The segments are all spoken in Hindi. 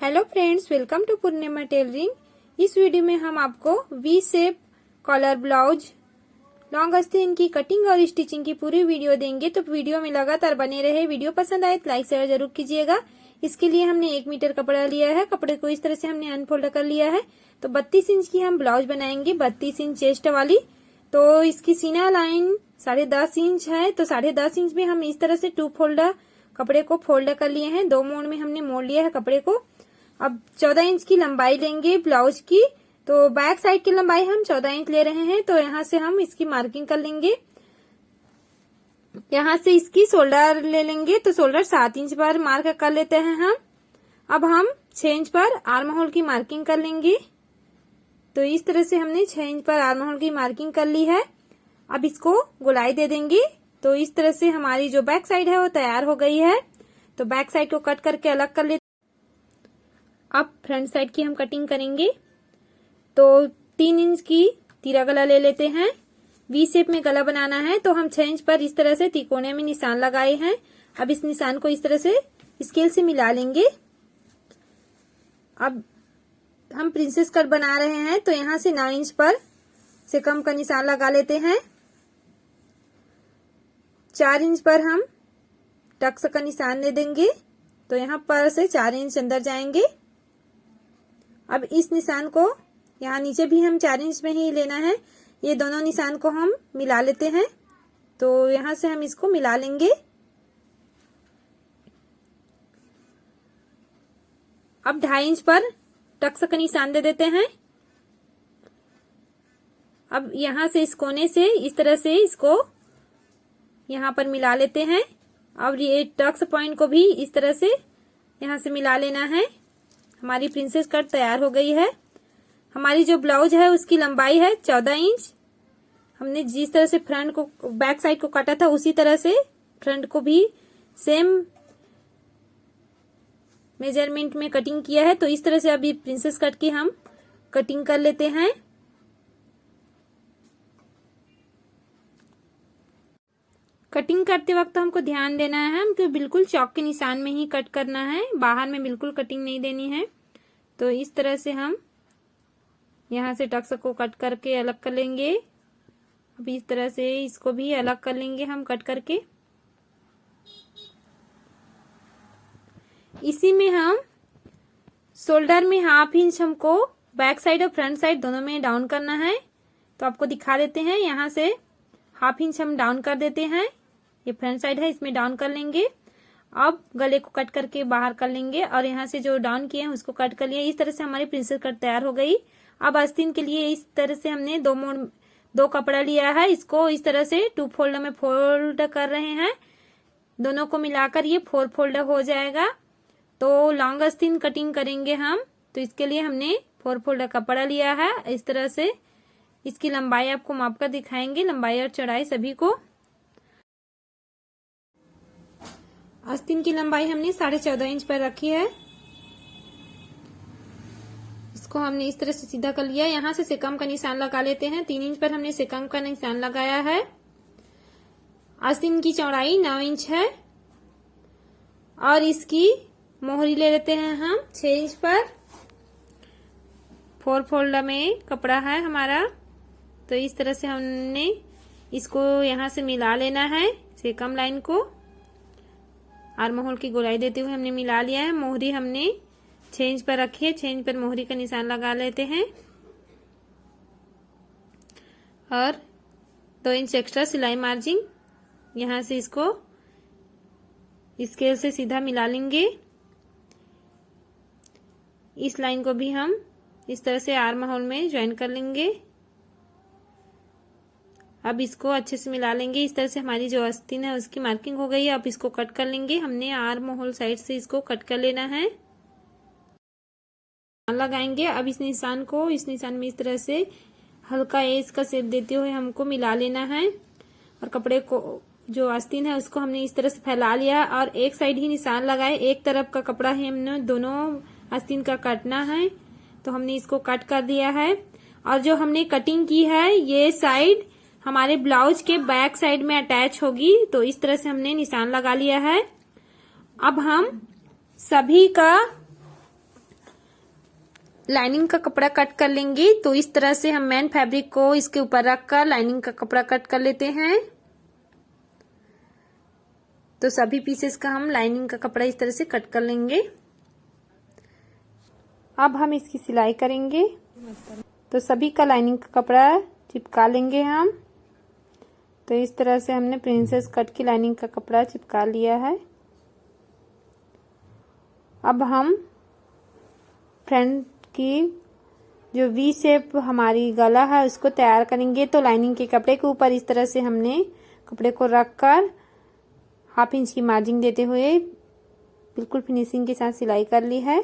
Hello friends, welcome to Purnima tailoring. इस वीडियो में हम आपको V shape collar blouse long आस्तीन की कटिंग और स्टिचिंग की पूरी वीडियो देंगे। तो वीडियो में लगातार बने रहे। वीडियो पसंद आए तो लाइक शेयर जरूर कीजिएगा। इसके लिए हमने 1 मीटर कपड़ा लिया है। कपड़े को इस तरह से हमने अनफोल्ड कर लिया है। तो 32 इंच की हम ब्लाउज बनाएंगे, 32 इंच चेस्ट वाली। तो इसकी सीना लाइन 10.5 इंच है। तो 10.5 इंच में हम इस तरह से 2 फोल्ड कपड़े को फोल्ड कर लिए हैं। 2 मोड़ में हमने मोड़ लिया है कपड़े को। अब 14 इंच की लंबाई लेंगे ब्लाउज की। तो बैक साइड की लंबाई हम 14 इंच ले रहे हैं। तो यहाँ से हम इसकी मार्किंग कर लेंगे। यहाँ से इसकी शोल्डर ले लेंगे। तो शोल्डर 7 इंच पर मार्क कर लेते हैं हम। अब हम 6 इंच पर आर्म होल की मार्किंग कर लेंगे। तो इस तरह से हमने 6 इंच पर आर्म होल की मार्किंग कर ली है। अब इसको गोलाई दे देंगे। तो इस तरह से हमारी जो बैक साइड है वो तैयार हो गई है। तो बैक साइड को कट करके अलग कर लेते। अब फ्रंट साइड की हम कटिंग करेंगे। तो 3 इंच की तीरा गला ले लेते हैं। वी शेप में गला बनाना है। तो हम 6 इंच पर इस तरह से तिकोने में निशान लगाए हैं। अब इस निशान को इस तरह से स्केल से मिला लेंगे। अब हम प्रिंसेस कट बना रहे हैं। तो यहाँ से 9 इंच पर से कम का निशान लगा लेते हैं। 4 इंच पर हम टक्स का निशान दे देंगे। तो यहाँ पर से 4 इंच अंदर जाएंगे। अब इस निशान को यहाँ नीचे भी हम 4 इंच में ही लेना है। ये दोनों निशान को हम मिला लेते हैं। तो यहाँ से हम इसको मिला लेंगे। अब 2.5 इंच पर टक्स का निशान दे देते हैं। अब यहाँ से इस कोने से इस तरह से इसको यहाँ पर मिला लेते हैं। अब ये टक्स पॉइंट को भी इस तरह से यहाँ से मिला लेना है। हमारी प्रिंसेस कट तैयार हो गई है। हमारी जो ब्लाउज है उसकी लंबाई है 14 इंच। हमने जिस तरह से फ्रंट को बैक साइड को काटा था उसी तरह से फ्रंट को भी सेम मेजरमेंट में कटिंग किया है। तो इस तरह से अभी प्रिंसेस कट की हम कटिंग कर लेते हैं। कटिंग करते वक्त हमको ध्यान देना है हमको बिल्कुल चौक के निशान में ही कट करना है। बाहर में बिल्कुल कटिंग नहीं देनी है। तो इस तरह से हम यहाँ से टक्स को कट करके अलग कर लेंगे। अब इस तरह से इसको भी अलग कर लेंगे हम कट करके। इसी में हम शोल्डर में 1/2 इंच हमको बैक साइड और फ्रंट साइड दोनों में डाउन करना है। तो आपको दिखा देते हैं। यहाँ से 1/2 इंच हम डाउन कर देते हैं। ये फ्रंट साइड है, इसमें डाउन कर लेंगे। अब गले को कट करके बाहर कर लेंगे और यहाँ से जो डाउन किए हैं उसको कट कर लिए। इस तरह से हमारी प्रिंसेस कट तैयार हो गई। अब आस्तीन के लिए इस तरह से हमने 2 कपड़ा लिया है। इसको इस तरह से 2 फोल्ड में फोल्ड कर रहे हैं। दोनों को मिलाकर ये 4 फोल्ड हो जाएगा। तो लॉन्ग आस्तीन कटिंग करेंगे हम। तो इसके लिए हमने 4 फोल्ड कपड़ा लिया है। इस तरह से इसकी लंबाई आपको माप कर दिखाएंगे, लंबाई और चौड़ाई सभी को। आस्तीन की लंबाई हमने 14.5 इंच पर रखी है। इसको हमने इस तरह से सीधा कर लिया। यहाँ से सेकम का निशान लगा लेते हैं। 3 इंच पर हमने सेकम का निशान लगाया है। आस्तीन की चौड़ाई 9 इंच है और इसकी मोहरी ले लेते हैं हम 6 इंच पर। 4 फोल्ड में कपड़ा है हमारा। तो इस तरह से हमने इसको यहाँ से मिला लेना है। सेकम लाइन को आर्म होल की गोलाई देते हुए हमने मिला लिया है। मोहरी हमने 6 इंच पर रखी है। 6 इंच पर मोहरी का निशान लगा लेते हैं और 2 इंच एक्स्ट्रा सिलाई मार्जिन यहाँ से इसको स्केल से सीधा मिला लेंगे। इस लाइन को भी हम इस तरह से आर्म होल में ज्वाइन कर लेंगे। अब इसको अच्छे से मिला लेंगे। इस तरह से हमारी जो आस्तीन है उसकी मार्किंग हो गई है। अब इसको कट कर लेंगे। हमने आर्म होल साइड से इसको कट कर लेना है, लगाएंगे। अब इस निशान को इस निशान में इस तरह से हल्का एज का शेप देते हुए हमको मिला लेना है। और कपड़े को जो आस्तीन है उसको हमने इस तरह से फैला लिया और एक साइड ही निशान लगाए। एक तरफ का कपड़ा है हमने दोनों आस्तीन का काटना है। तो हमने इसको कट कर दिया है। और जो हमने कटिंग की है ये साइड हमारे ब्लाउज के बैक साइड में अटैच होगी। तो इस तरह से हमने निशान लगा लिया है। अब हम सभी का लाइनिंग का कपड़ा कट कर लेंगे। तो इस तरह से हम मेन फैब्रिक को इसके ऊपर रखकर लाइनिंग का कपड़ा कट कर लेते हैं। तो सभी पीसेस का हम लाइनिंग का कपड़ा इस तरह से कट कर लेंगे। अब हम इसकी सिलाई करेंगे। तो सभी का लाइनिंग का कपड़ा चिपका लेंगे हम। तो इस तरह से हमने प्रिंसेस कट की लाइनिंग का कपड़ा चिपका लिया है। अब हम फ्रंट की जो वी शेप हमारी गला है उसको तैयार करेंगे। तो लाइनिंग के कपड़े के ऊपर इस तरह से हमने कपड़े को रखकर 1/2 इंच की मार्जिन देते हुए बिल्कुल फिनिशिंग के साथ सिलाई कर ली है।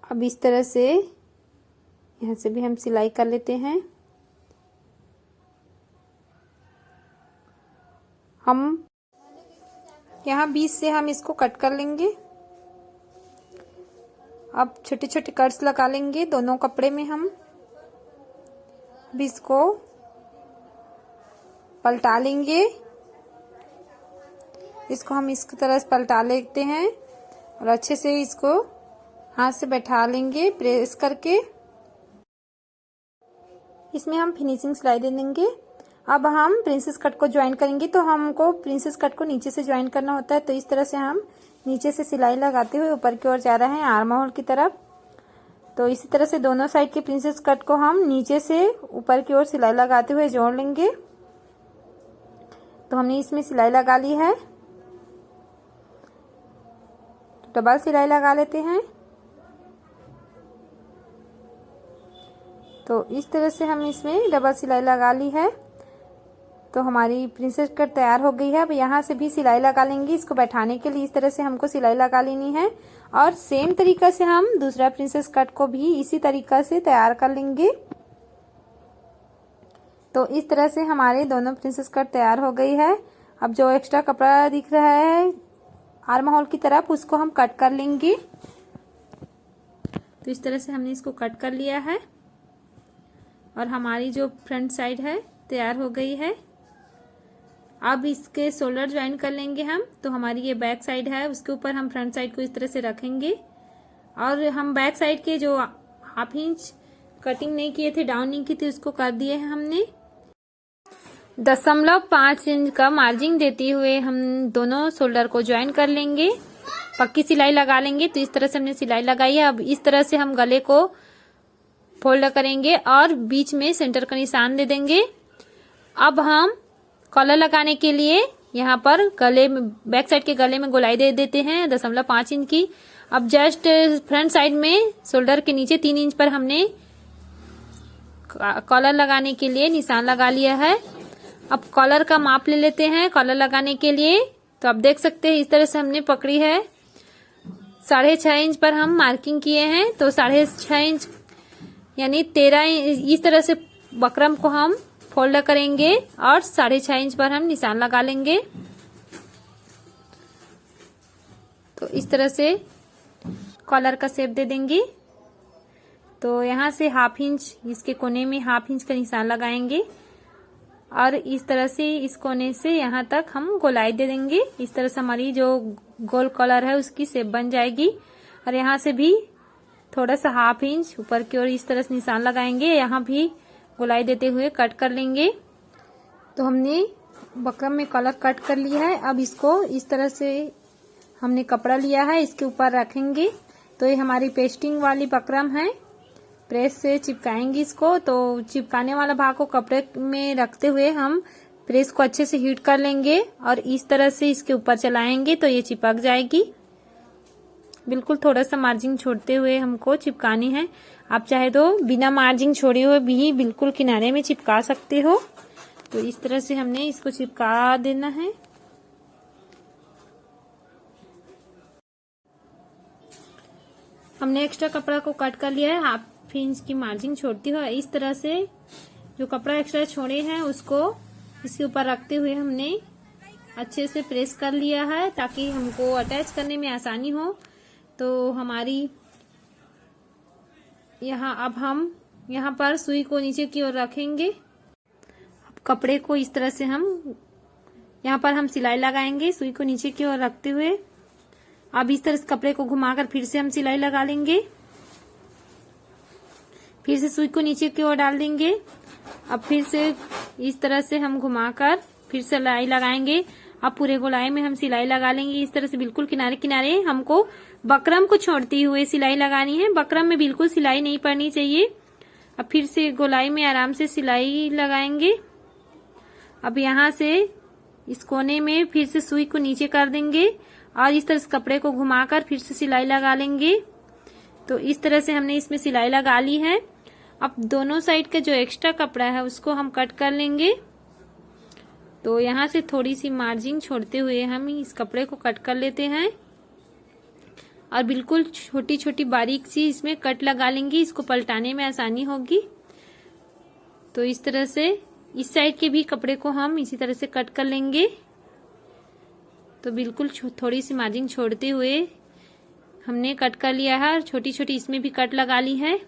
अब इस तरह से यहाँ से भी हम सिलाई कर लेते हैं। हम यहाँ 20 से हम इसको कट कर लेंगे। अब छोटे छोटे कट्स लगा लेंगे दोनों कपड़े में हम। अब इसको पलटा लेंगे। इसको हम इस तरह से पलटा लेते हैं और अच्छे से इसको हाथ से बैठा लेंगे प्रेस करके। इसमें हम फिनिशिंग सिलाई दे देंगे। अब हम प्रिंसेस कट को ज्वाइन करेंगे। तो हमको प्रिंसेस कट को नीचे से ज्वाइन करना होता है। तो इस तरह से हम नीचे से सिलाई लगाते हुए ऊपर की ओर जा रहे हैं आर्म होल की तरफ। तो इसी तरह से दोनों साइड के प्रिंसेस कट को हम नीचे से ऊपर की ओर सिलाई लगाते हुए जोड़ लेंगे। तो हमने इसमें सिलाई लगा ली है। तो डबल सिलाई लगा लेते हैं। तो इस तरह से हम इसमें डबल सिलाई लगा ली है। तो हमारी प्रिंसेस कट तैयार हो गई है। अब यहाँ से भी सिलाई लगा लेंगे। इसको बैठाने के लिए इस तरह से हमको सिलाई लगा लेनी है और सेम तरीका से हम दूसरा प्रिंसेस कट को भी इसी तरीका से तैयार कर लेंगे। तो इस तरह से हमारे दोनों प्रिंसेस कट तैयार हो गई है। अब जो एक्स्ट्रा कपड़ा दिख रहा है आर्म होल की तरफ उसको हम कट कर लेंगे। तो इस तरह से हमने इसको कट कर लिया है और हमारी जो फ्रंट साइड है तैयार हो गई है। अब इसके शोल्डर ज्वाइन कर लेंगे हम। तो हमारी ये बैक साइड है उसके ऊपर हम फ्रंट साइड को इस तरह से रखेंगे और हम बैक साइड के जो 1/2 इंच कटिंग नहीं किए थे, डाउन नहीं की थी, उसको कर दिए हैं हमने। 0.5 इंच का मार्जिन देते हुए हम दोनों शोल्डर को ज्वाइन कर लेंगे। पक्की सिलाई लगा लेंगे। तो इस तरह से हमने सिलाई लगाई है। अब इस तरह से हम गले को फोल्ड करेंगे और बीच में सेंटर का निशान दे देंगे। अब हम कॉलर लगाने के लिए यहाँ पर गले में बैक साइड के गले में गोलाई दे देते हैं 0.5 इंच की। अब जस्ट फ्रंट साइड में शोल्डर के नीचे 3 इंच पर हमने कॉलर लगाने के लिए निशान लगा लिया है। अब कॉलर का माप ले लेते हैं कॉलर लगाने के लिए। तो आप देख सकते हैं इस तरह से हमने पकड़ी है। 6.5 इंच पर हम मार्किंग किए हैं। तो 6.5 इंच यानी 13 इस तरह से बकरम को हम फोल्ड करेंगे और 6.5 इंच पर हम निशान लगा लेंगे। तो इस तरह से कॉलर का शेप दे देंगे। तो यहाँ से 1/2 इंच इसके कोने में 1/2 इंच का निशान लगाएंगे और इस तरह से इस कोने से यहाँ तक हम गोलाई दे देंगे। इस तरह से हमारी जो गोल कॉलर है उसकी शेप बन जाएगी। और यहाँ से भी थोड़ा सा 1/2 इंच ऊपर की ओर इस तरह से निशान लगाएंगे। यहाँ भी गोलाई देते हुए कट कर लेंगे। तो हमने बकरम में कॉलर कट कर लिया है। अब इसको इस तरह से हमने कपड़ा लिया है इसके ऊपर रखेंगे। तो ये हमारी पेस्टिंग वाली बकरम है। प्रेस से चिपकाएंगे इसको। तो चिपकाने वाला भाग को कपड़े में रखते हुए हम प्रेस को अच्छे से हीट कर लेंगे और इस तरह से इसके ऊपर चलाएंगे तो ये चिपक जाएगी। बिल्कुल थोड़ा सा मार्जिन छोड़ते हुए हमको चिपकानी है। आप चाहे तो बिना मार्जिन छोड़े हुए भी बिल्कुल किनारे में चिपका सकते हो। तो इस तरह से हमने इसको चिपका देना है। हमने एक्स्ट्रा कपड़ा को कट कर लिया है। 1/2 इंच की मार्जिन छोड़ती हुए इस तरह से जो कपड़ा एक्स्ट्रा छोड़े हैं उसको इसके ऊपर रखते हुए हमने अच्छे से प्रेस कर लिया है ताकि हमको अटैच करने में आसानी हो। तो हमारी अब हम यहाँ पर सुई को नीचे की ओर रखेंगे। अब कपड़े को इस तरह से हम यहाँ पर हम सिलाई लगाएंगे सुई को नीचे की ओर रखते हुए। अब इस तरह से कपड़े को घुमाकर फिर से हम सिलाई लगा लेंगे। फिर से सुई को नीचे की ओर डाल देंगे। अब फिर से इस तरह से हम घुमाकर फिर से सिलाई लगाएंगे। अब पूरे गोलाई में हम सिलाई लगा लेंगे। इस तरह से बिल्कुल किनारे किनारे हमको बकरम को छोड़ती हुए सिलाई लगानी है। बकरम में बिल्कुल सिलाई नहीं पड़नी चाहिए। अब फिर से गोलाई में आराम से सिलाई लगाएंगे। अब यहाँ से इस कोने में फिर से सुई को नीचे कर देंगे और इस तरह से कपड़े को घुमाकर फिर से सिलाई लगा लेंगे। तो इस तरह से हमने इसमें सिलाई लगा ली है। अब दोनों साइड का जो एक्स्ट्रा कपड़ा है उसको हम कट कर लेंगे। तो यहाँ से थोड़ी सी मार्जिन छोड़ते हुए हम इस कपड़े को कट कर लेते हैं और बिल्कुल छोटी छोटी बारीक सी इसमें कट लगा लेंगे। इसको पलटाने में आसानी होगी। तो इस तरह से इस साइड के भी कपड़े को हम इसी तरह से कट कर लेंगे। तो बिल्कुल थोड़ी सी मार्जिन छोड़ते हुए हमने कट कर लिया है और छोटी छोटी इसमें भी कट लगा ली है।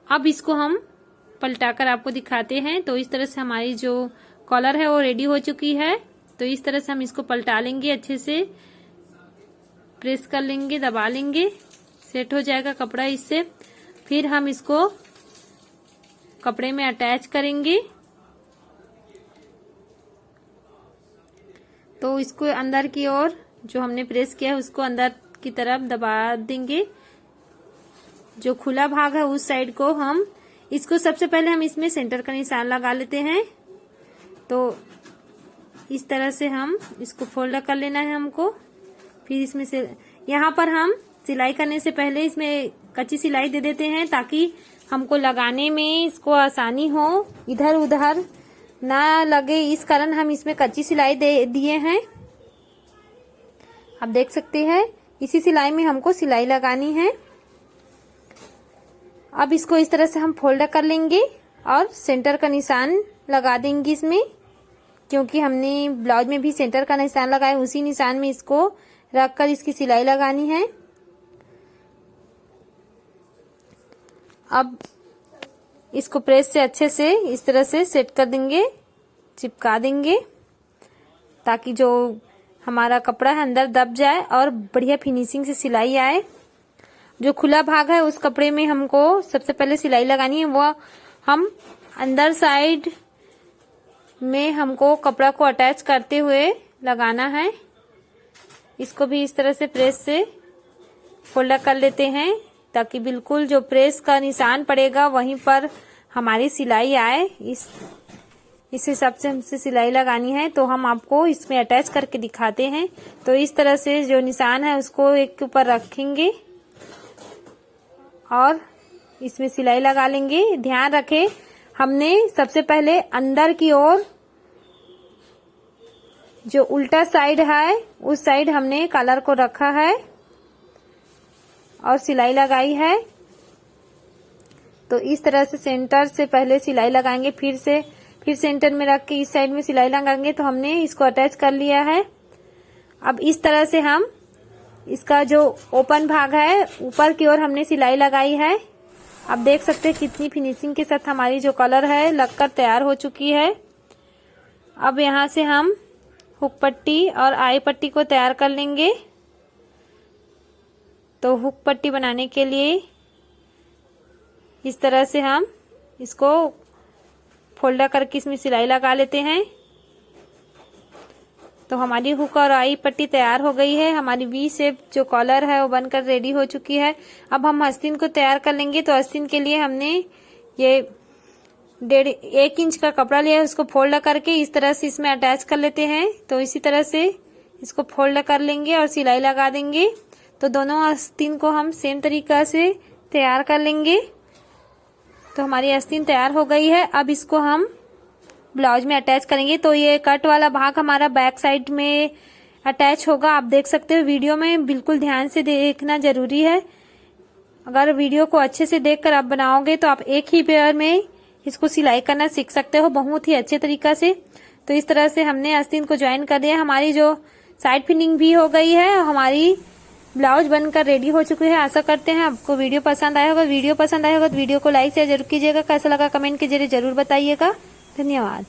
अब इसको हम पलटाकर आपको दिखाते हैं। तो इस तरह से हमारी जो कॉलर है वो रेडी हो चुकी है। तो इस तरह से हम इसको पलटा लेंगे, अच्छे से प्रेस कर लेंगे, दबा लेंगे, सेट हो जाएगा कपड़ा इससे। फिर हम इसको कपड़े में अटैच करेंगे। तो इसको अंदर की ओर जो हमने प्रेस किया है उसको अंदर की तरफ दबा देंगे। जो खुला भाग है उस साइड को हम इसको सबसे पहले हम इसमें सेंटर का निशान लगा लेते हैं। तो इस तरह से हम इसको फोल्ड कर लेना है हमको। फिर इसमें से यहाँ पर हम सिलाई करने से पहले इसमें कच्ची सिलाई दे देते हैं ताकि हमको लगाने में इसको आसानी हो, इधर उधर ना लगे। इस कारण हम इसमें कच्ची सिलाई दे दिए हैं। आप देख सकते हैं इसी सिलाई में हमको सिलाई लगानी है। अब इसको इस तरह से हम फोल्ड कर लेंगे और सेंटर का निशान लगा देंगे इसमें, क्योंकि हमने ब्लाउज में भी सेंटर का निशान लगाया, उसी निशान में इसको रखकर इसकी सिलाई लगानी है। अब इसको प्रेस से अच्छे से इस तरह से सेट कर देंगे, चिपका देंगे ताकि जो हमारा कपड़ा है अंदर दब जाए और बढ़िया फिनिशिंग से सिलाई आए। जो खुला भाग है उस कपड़े में हमको सबसे पहले सिलाई लगानी है। वो हम अंदर साइड में हमको कपड़ा को अटैच करते हुए लगाना है। इसको भी इस तरह से प्रेस से फोल्ड कर लेते हैं ताकि बिल्कुल जो प्रेस का निशान पड़ेगा वहीं पर हमारी सिलाई आए। इस हिसाब से हमसे सिलाई लगानी है। तो हम आपको इसमें अटैच करके दिखाते हैं। तो इस तरह से जो निशान है उसको एक के ऊपर रखेंगे और इसमें सिलाई लगा लेंगे। ध्यान रखें हमने सबसे पहले अंदर की ओर जो उल्टा साइड है उस साइड हमने कॉलर को रखा है और सिलाई लगाई है। तो इस तरह से सेंटर से पहले सिलाई लगाएंगे, फिर सेंटर में रख के इस साइड में सिलाई लगाएंगे। तो हमने इसको अटैच कर लिया है। अब इस तरह से हम इसका जो ओपन भाग है ऊपर की ओर हमने सिलाई लगाई है। आप देख सकते हैं कितनी फिनिशिंग के साथ हमारी जो कलर है लगकर तैयार हो चुकी है। अब यहाँ से हम हुक पट्टी और आई पट्टी को तैयार कर लेंगे। तो हुक पट्टी बनाने के लिए इस तरह से हम इसको फोल्ड करके इसमें सिलाई लगा लेते हैं। तो हमारी हुक और आई पट्टी तैयार हो गई है। हमारी वी शेप जो कॉलर है वो बनकर रेडी हो चुकी है। अब हम आस्तीन को तैयार कर लेंगे। तो आस्तीन के लिए हमने ये 1.5 इंच का कपड़ा लिया है, उसको फोल्ड करके इस तरह से इसमें अटैच कर लेते हैं। तो इसी तरह से इसको फोल्ड कर लेंगे और सिलाई लगा देंगे। तो दोनों आस्तीन को हम सेम तरीका से तैयार कर लेंगे। तो हमारी आस्तीन तैयार हो गई है। अब इसको हम ब्लाउज में अटैच करेंगे। तो ये कट वाला भाग हमारा बैक साइड में अटैच होगा। आप देख सकते हो वीडियो में, बिल्कुल ध्यान से देखना जरूरी है। अगर वीडियो को अच्छे से देखकर आप बनाओगे तो आप एक ही पेयर में इसको सिलाई करना सीख सकते हो बहुत ही अच्छे तरीका से। तो इस तरह से हमने आस्तीन को ज्वाइन कर दिया। हमारी जो साइड पिनिंग भी हो गई है, हमारी ब्लाउज बनकर रेडी हो चुकी है। आशा करते हैं आपको वीडियो पसंद आया होगा। वीडियो पसंद आया होगा तो वीडियो को लाइक शेयर जरूर कीजिएगा। कैसा लगा कमेंट के जरिए जरूर बताइएगा। धन्यवाद।